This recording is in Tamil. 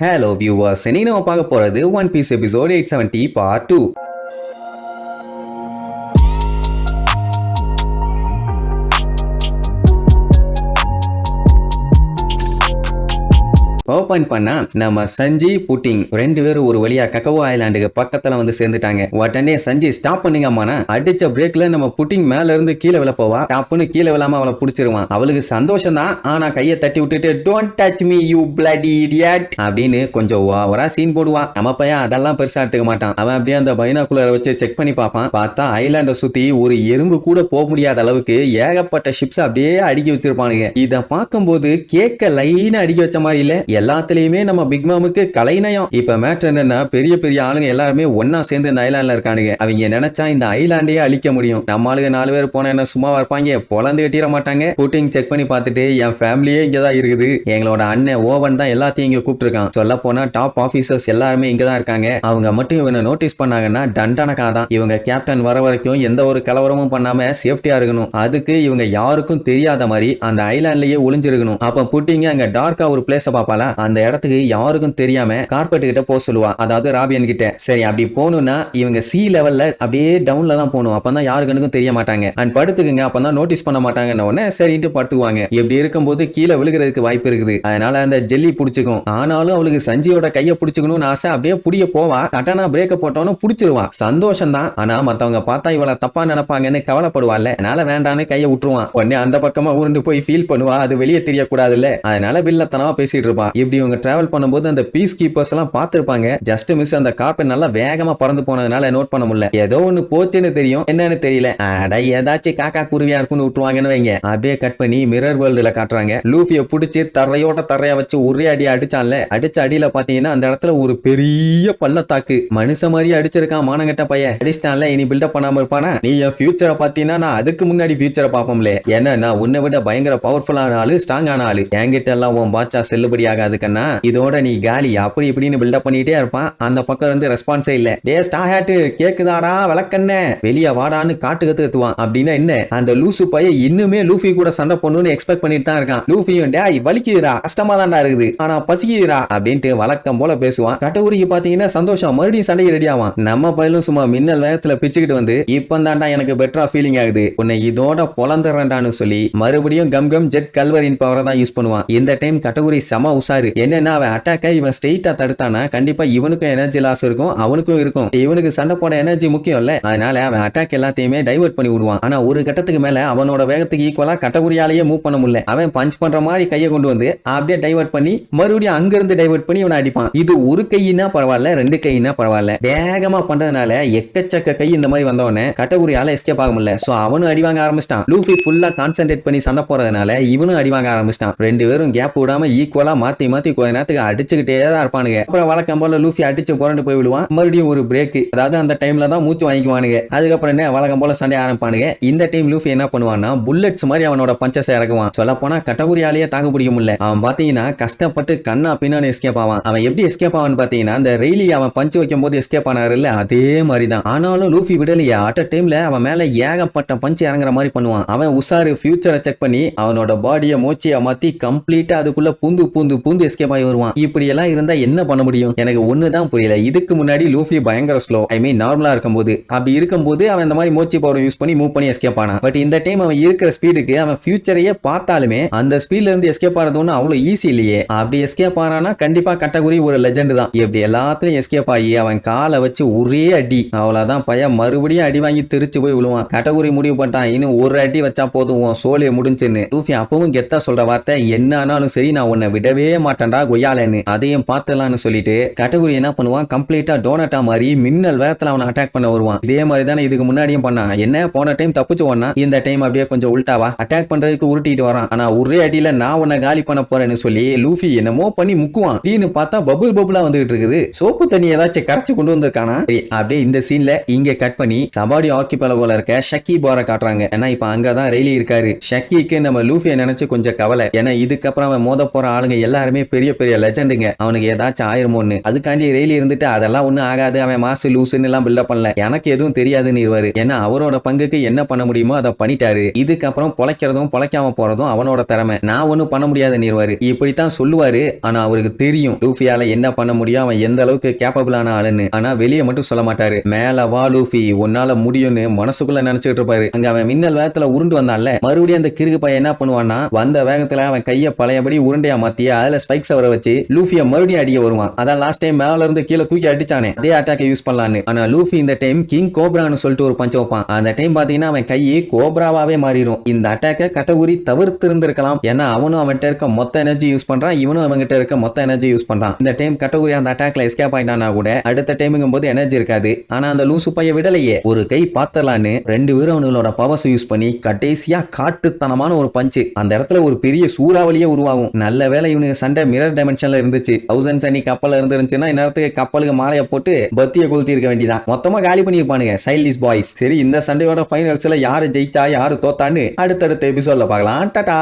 Hello viewers, இன்னைக்கு நம்ம பார்க்க போறது One Piece episode 870 part 2. Open பண்ணா நம்ம சஞ்சி புட்டிங் ரெண்டு பேரும் ஒரு வழியா கக்கவோ ஐலாண்டுக்கு பக்கத்துல வந்து சேர்ந்துட்டாங்க. உடனே சஞ்சி ஸ்டாப் பண்ணீங்கம்மானா அடிச்ச பிரேக்ல நம்ம புட்டிங் மேல இருந்து கீழே விழ போவா. டாப்னு கீழே விழாம அவளை பிடிச்சிருவான். அவளுக்கு சந்தோஷம் தான், ஆனா கையை தட்டி விட்டுட்டு don't touch me you bloody idiot அப்படின்னு கொஞ்சம் ஓவரா சீன் போடுவான். நம்ம பையன் அதெல்லாம் பெருசா எடுத்துக்க மாட்டான். அவன் அப்படியே அந்த பைனாக்குலரை வச்சு செக் பண்ணி பார்ப்பான். பார்த்தா ஐலாண்டை சுத்தி ஒரு எறும்பு கூட போக முடியாத அளவுக்கு ஏகப்பட்ட ஷிப்ஸ் அப்படியே அடுக்கி வச்சிருப்பானுங்க. இதை பார்க்கும்போது கேட்க லைனா அடுக்கி வச்ச மாதிரி இல்ல, எல்லாத்துலயுமே நம்ம பிக் மாமுக்கு கலைநயம். இப்ப மேட்டர் என்னன்னா, பெரிய பெரிய ஆளுங்க எல்லாருமே ஒன்னா சேர்ந்து இந்த ஐலாண்ட்ல இருக்கானுங்க. அவங்க நினைச்சா இந்த ஐலாண்டையே அழிக்க முடியும். நம்ம ஆளுங்க 4 பேர் போனா என்ன சும்மாவா இருப்பாங்க? பொலந்து கட்டிட மாட்டாங்க. புட்டிங் செக் பண்ணி பார்த்துட்டு என் ஃபேமிலியே இங்கதான் இருக்குது, எங்களோட அண்ணன் ஓவன் தான் எல்லாத்தையும் இங்க கூப்பிட்டுருக்கான். சொல்ல போனா டாப் ஆபீசர்ஸ் எல்லாருமே இங்கதான் இருக்காங்க. அவங்க மட்டும் இவனை நோட்டீஸ் பண்ணாங்கன்னா டண்டனக்கா தான். இவங்க கேப்டன் வர வரைக்கும் எந்த ஒரு கலவரமும் பண்ணாம சேஃப்டியா இருக்கணும். அதுக்கு இவங்க யாருக்கும் தெரியாத மாதிரி அந்த ஐலாண்ட்லயே ஒளிஞ்சிருக்கணும். அப்ப புட்டிங்க அங்க டார்க்கா ஒரு பிளேஸ பாப்பாளா, அந்த இடத்துக்கு யாருக்கும் தெரியாம கார்பெட் கிட்ட போக சொல்லுவா, அதாவது ராபியன் கிட்ட. சரி, அப்படி போகணும்னா இவங்க சி லெவல்ல அப்படியே டவுன்ல தான் போகணும். அப்பதான் யாருக்கும் தெரிய மாட்டாங்க. அண்ட் படுத்துக்குங்க, அப்பதான் நோட்டீஸ் பண்ண மாட்டாங்கன்னு உடனே சரின்ட்டு படுத்துக்குவாங்க. இப்படி இருக்கும்போது கீழே விழுகிறதுக்கு வாய்ப்பு இருக்குது. அதனால அந்த ஜெல்லி பிடிச்சிக்கும். ஆனாலும் அவளுக்கு சஞ்சியோட கையை பிடிச்சிக்கணும்னு ஆசை. அப்படியே புடிய போவா. கட்டனா பிரேக்க போட்டோன்னு பிடிச்சிருவா. சந்தோஷம் தான், ஆனா மத்தவங்க பார்த்தா இவளை தப்பா நினைப்பாங்கன்னு கவலைப்படுவாள். அதனால வேண்டான்னு கையை விட்டுருவான். உடனே அந்த பக்கமா உருண்டு போய் ஃபீல் பண்ணுவா. அது வெளியே தெரியக்கூடாதுல்ல, அதனால வில்லத்தனமா பேசிட்டு இருப்பான். இப்படி இவங்க டிராவல் பண்ணும்போது அந்த பீஸ் கீப்பர்ஸ் எல்லாம் பார்த்திருப்பாங்க. ஜஸ்ட் மிஸ் அந்த கார்பெட் நல்லா வேகமா பறந்து போனதுனால நோட் பண்ண முடியல. ஏதோ ஒன்னு போச்சுன்னு தெரியும், என்னன்னு தெரியல. அட ஏதாச்சும் காக்கா குருவியா இருக்குன்னு விட்டுருவாங்கன்னு வைங்க. அப்படியே கட் பண்ணி மிரர் வேர்ல்டுல காட்டுறாங்க. லூஃபியை பிடிச்சி தரையா வச்சு ஒரே அடி அடிச்சான்ல, அடிச்ச அடியில பாத்தீங்கன்னா அந்த இடத்துல ஒரு பெரிய பள்ளத்தாக்கு. மனுஷ மாதிரி அடிச்சிருக்கான் மானங்கட்ட பையன். அடிச்சிட்டான்ல, இனி பில்டப் பண்ணாம இருப்பானா? நீ என் ஃபியூச்சரை பாத்தீங்கன்னா நான் அதுக்கு முன்னாடி ஃபியூச்சரை பாப்போம்ல. ஏன்னா நான் உன்னை விட பயங்கர பவர்ஃபுல்லான ஆளு, ஸ்ட்ராங்கான ஆளு. என்கிட்ட எல்லாம் உன் பாச்சா செல்லுபடி ஆகாது கண்ணா, இதோட நீ காலி அப்படி இப்படின்னு பில்டப் பண்ணிட்டே இருப்பான். அந்த பக்கம் இருந்து ரெஸ்பான்ஸே இல்ல. டே ஸ்டார் ஹேட் கேக்குதாடா விளக்கண்ண, வெளிய வாடான்னு காட்டு கத்துவான். அப்படின்னா என்ன, அந்த லூசு பைய இன்னுமே லூஃபி கூட சண்டை பண்ணணும்னு எக்ஸ்பெக்ட் பண்ணிட்டு தான் இருக்கான். லூஃபியும் டேய் வலிக்குதுடா, கஷ்டமா தான்டா இருக்குது, ஆனா பசிக்குதுடா அப்படின்ட்டு வழக்கம் போல பேசுவான். கட்டூரிக்கு பாத்தீங்கன்னா சந்தோஷம், மறுபடியும் சண்டைக்கு ரெடி ஆவான். நம்ம பையலும் சும்மா மின்னல் வேகத்துல பிச்சுக்கிட்டு வந்து இப்ப தான்டா எனக்கு பெட்டரா ஃபீலிங் ஆகுது, உன்னை இதோட பொலந்துறேன்டான்னு சொல்லி மறுபடியும் கம் கம் ஜெட் கல்வரின் பவரை தான் யூஸ் பண்ணுவான். இந்த டைம் கட்டூரி செம உசாரு. என்னன்னா அவன் அட்டாக்கை இவன் ஸ்ட்ரெயிட்டா தடுத்தானா கண்டிப்பா இவனுக்கும் எனர்ஜி லாஸ் இருக்கும், அவனுக்கும் இருக்கும். இவனுக்கு சண்டை போட எனர்ஜி முக்கியம் இல்ல, அதனால அவன் அட்டாக் எல்லாத்தையுமே டைவர்ட் பண்ணி விடுவான். ஆனா ஒரு கட்டத்துக்கு மேல அவனோட வேகத்துக்கு ஈக்குவலா கட்டகுரியாலேயே மூவ் பண்ண முடியல. அவன் பஞ்ச் பண்ற மாதிரி கையை கொண்டு வந்து அப்படியே டைவர்ட் பண்ணி மறுபடியும் அங்க இருந்து டைவர்ட் பண்ணி இவனை அடிப்பான். இது ஒரு கையினா பரவாயில்ல, 2 கையினா பரவாயில்ல. வேகமா பண்றதுனால எக்கச்சக்க கை இந்த மாதிரி வந்தவனே கட்டகுரியால எஸ்கேப் ஆக முடியல. சோ அவனும் அடி வாங்க ஆரம்பிச்சிட்டான். லூஃபி ஃபுல்லா கான்சென்ட்ரேட் பண்ணி சண்டை போறதுனால இவனும் அடி வாங்க ஆரம்பிச்சிட்டான். 2 பேரும் கேப் விடாம ஈக்குவலா மாத்தி மாத்தி கொஞ்ச நேரத்துக்கு அடிச்சுக்கிட்டே தான் இருப்பானுங்க. அப்புறம் வழக்கம் போல லூஃபி அடிச்சு புரண்டு போய் விடுவான். மறுபடியும் ஒரு பிரேக், அதாவது அந்த டைம்ல தான் மூச்சு வாங்கிக்குவானுங்க. அதுக்கப்புறம் என்ன வழக்கம் போல சண்டை ஆரம்பிப்பானுங்க. இந்த டைம் லூஃபி என்ன பண்ணுவான்னா புல்லட்ஸ் மாதிரி அவனோட பஞ்சஸை இறக்குவான். சொல்ல போனா கட்டகுரியாலேயே தாக்கு பிடிக்க முடியல. அவன் பாத்தீங்கன்னா கஷ்டப்பட்டு கண்ணா பின்னான்னு எஸ்கேப் ஆவான். அவன் எப்படி எஸ்கேப் ஆவான்னு பாத்தீங்கன்னா அந்த ரெய்லி அவன் பஞ்சு வைக்கும் போது எஸ்கேப் ஆனாரு இல்ல, அதே மாதிரி தான். ஆனாலும் லூஃபி விடலையா, அட் டைம்ல அவன் மேல ஏகப்பட்ட பஞ்சு இறங்குற மாதிரி பண்ணுவான். அவன் உசாரு ஃபியூச்சரை செக் பண்ணி அவனோட பாடியை மோச்சியை மாத்தி கம்ப்ளீட்டா அதுக்குள்ள பூந்து பூந்து பூந்து எஸ்கேப் ஆகி வருவான். இப்படி எல்லாம் இருந்தா என்ன பண்ண முடியும்? எனக்கு ஒண்ணுதான் புரியல. இதுக்கு முன்னாடி லூஃபி பயங்கர ஸ்லோ, ஐ மீன் நார்மலா இருக்கும்போது, அப்படி இருக்கும்போது அவன் இந்த மாதிரி மோச்சி பவர் யூஸ் பண்ணி மூவ் பண்ணி எஸ்கேப் ஆனான். பட் இந்த டைம் அவன் இருக்கிற ஸ்பீடுக்கு அவன் ஃபியூச்சரையே பார்த்தாலுமே அந்த ஸ்பீட்ல இருந்து எஸ்கேப் ஆறது ஒன்றும் அவ்வளவு ஈஸி இல்லையே. அப்படி எஸ்கேப் ஆனானா கண்டிப்பா கட்டகுரி ஒரு லெஜெண்ட் தான். இப்படி எல்லாத்தையும் எஸ்கேப் ஆகி அவன் காலை வச்சு ஒரே அடி, அவ்வளவுதான் பையன் மறுபடியும் அடி வாங்கி திருச்சு போய் விழுவான். கட்டகுரி முடிவு பண்ணிட்டான், இன்னும் ஒரு அடி வச்சா போதும் சோழிய முடிஞ்சுன்னு. லூஃபி அப்பவும் கெத்தா சொல்ற வார்த்தை, என்ன ஆனாலும் சரி நான் உன்னை விடவே மாட்டேன்டா கொய்யாலன்னு. அதையும் பார்த்தலான்னு சொல்லிட்டு கட்டகுரி என்ன பண்ணுவான், கம்ப்ளீட்டா டோனட்டா மாதிரி மின்னல் வேகத்துல அவனை அட்டாக் பண்ண வருவான். இதே மாதிரி தானே இதுக்கு முன்னாடியும் பண்ணான். என்ன போன டைம் தப்பிச்சு ஓடனா, இந்த டைம் அப்படியே கொஞ்சம் உல்டாவா அட்டாக் பண்றதுக்கு உருட்டிட்டு வரான். ஆனா ஒரே அடியில நான் உன்னை காலி பண்ண போறேன்னு சொல்லி லூஃபி என்னமோ பண்ணி முக்குவான். டீன்னு பார்த்தா பபுள் பபுளா வந்துகிட்டு இருக்குது. சோப்பு தண்ணி ஏதாச்சும் கரைச்சு கொண்டு வந்திருக்கானா? அப்படியே இந்த சீன்ல இங்க கட் பண்ணி சபாடி ஆர்கிபெலகோல இருக்க ஷக்கி பாரை காட்டுறாங்க. ஏன்னா இப்ப அங்கதான் ரெய்லி இருக்காரு. ஷக்கிக்கு நம்ம லூஃபியை நினைச்சு கொஞ்சம் கவலை. ஏன்னா இதுக்கப்புறம் அவன் மோத போற ஆளுங்க எல்லாருமே எல்லாருமே பெரிய பெரிய லெஜண்டுங்க, அவனுக்கு ஏதாச்சும் ஆயிருமோன்னு. அதுக்காண்டி ரெய்லி இருந்துட்டு அதெல்லாம் ஒண்ணும் ஆகாது, அவன் மாசு லூசுன்னு எல்லாம் பில்டப் பண்ணல, எனக்கு எதுவும் தெரியாதுன்னு இருவாரு. ஏன்னா அவரோட பங்குக்கு என்ன பண்ண முடியுமோ அதை பண்ணிட்டாரு. இதுக்கப்புறம் பொழைக்கிறதும் பொழைக்காம போறதும் அவனோட திறமை, நான் ஒண்ணும் பண்ண முடியாதுன்னு இருவாரு. இப்படித்தான் சொல்லுவாரு. ஆனா அவருக்கு தெரியும் லூஃபியால என்ன பண்ண முடியும், அவன் எந்த அளவுக்கு கேப்பபிளான ஆளுன்னு. ஆனா வெளியே மட்டும் சொல்ல மாட்டாரு. மேல வா லூஃபி, உன்னால முடியும்னு மனசுக்குள்ள நினைச்சிட்டு இருப்பாரு. அங்க அவன் மின்னல் வேகத்துல உருண்டு வந்தான்ல, மறுபடியும் அந்த கிறுக்கு பையன் என்ன பண்ணுவான்னா, வந்த வேகத்துல அவன் கைய பழையபடி உருண்டையா மாத்தி அதுல ஸ்பைக்ஸ் வர வச்சு லூஃபிய மறுபடியும் அடிக்க வருவான். அதான் லாஸ்ட் டைம் மேல இருந்து கீழே தூக்கி அடிச்சானே, அதே அட்டாக் யூஸ் பண்ணலான்னு. ஆனா லூஃபி இந்த டைம் கிங் கோப்ரான்னு சொல்லிட்டு ஒரு பஞ்ச் வைப்பான். அந்த டைம் பாத்தீங்கன்னா அவன் கையை கோப்ராவாவே மாறிடும். இந்த அட்டாக்க கட்டகுரி தவிர்த்து இருந்திருக்கலாம். ஏன்னா அவனும் அவன்கிட்ட இருக்க மொத்த எனர்ஜி யூஸ் பண்றான், இவனும் அவன்கிட்ட இருக்க மொத்த எனர்ஜி யூஸ் பண்றான். இந்த டைம் கட்டகுரி அந்த அட்டாக்ல எஸ்கேப் ஆயிட்டானா கூட அடுத்த டைமுங்கும் போது எனர்ஜி இருக்காது. ஆனா அந்த லூசு பைய விடலையே, ஒரு கை பாத்தலான்னு ரெண்டு பேரும் அவங்களோட பவர்ஸ் யூஸ் பண்ணி கடைசியா காட்டுத்தனமான ஒரு பஞ்சு, அந்த இடத்துல ஒரு பெரிய சூறாவளியே உருவாகும். நல்ல வேளை இவனுக்கு சண்டை மிரர் டைமென்ஷன்ல இருந்துச்சு. 1000 சனி கப்பல் இருந்துருந்துச்சுன்னா இந்நேரத்துக்கு கப்பலுக்கு மாலையை போட்டு பத்தியை கொளுத்தி இருக்க வேண்டியதான். மொத்தமா காலி பண்ணிருப்பானுங்க சைல்டிஷ் பாய்ஸ். சரி, இந்த சண்டையோட ஃபைனல்ஸ்ல யாரு ஜெயிச்சா யாரு தோத்தான்னு அடுத்தடுத்த எபிசோட்ல பார்க்கலாம். டாடா.